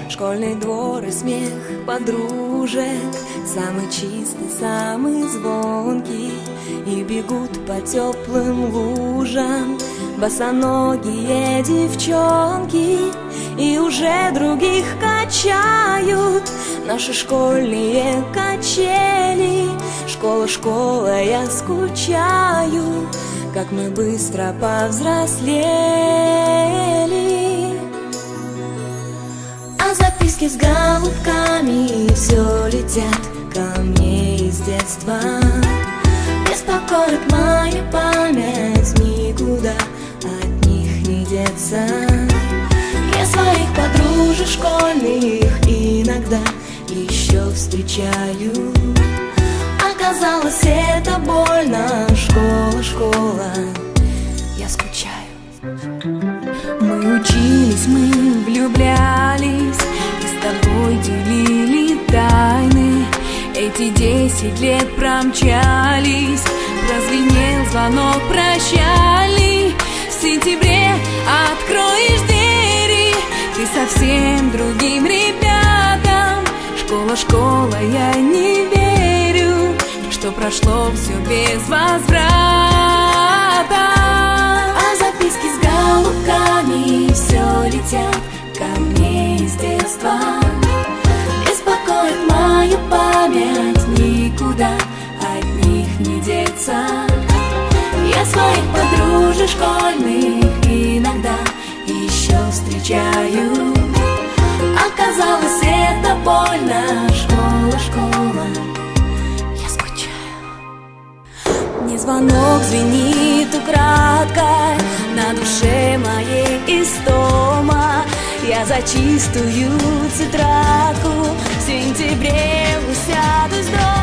Школьный двор и смех подружек, самый чистый, самый звонкий. И бегут по теплым лужам босоногие девчонки, и уже других качают наши школьные качели. Школа, школа, я скучаю, как мы быстро повзрослели. А записки с голубками все летят ко мне из детства. Беспокоит мою память, никуда от них не деться. Я своих подружек школьных иногда еще встречаю. Оказалось, это больно. Школа, школа, я скучаю. Мы учились, мы влюблялись, и с тобой делили тайны. Эти 10 лет промчались, прозвенел звонок прощальный. В сентябре откроешь двери ты совсем другим ребятам. Школа, школа, я не верю, что прошло все без возврата. А записки с голубками все летят ко мне из детства. Беспокоит мою память, никуда от них не деться. Я своих подружек школьных иногда еще встречаю. Оказалось, это больно. Школа, школа, я скучаю. Мне звонок звенит украдкой, на душе моей истома. Я за чистую тетрадку в сентябре усядусь дома.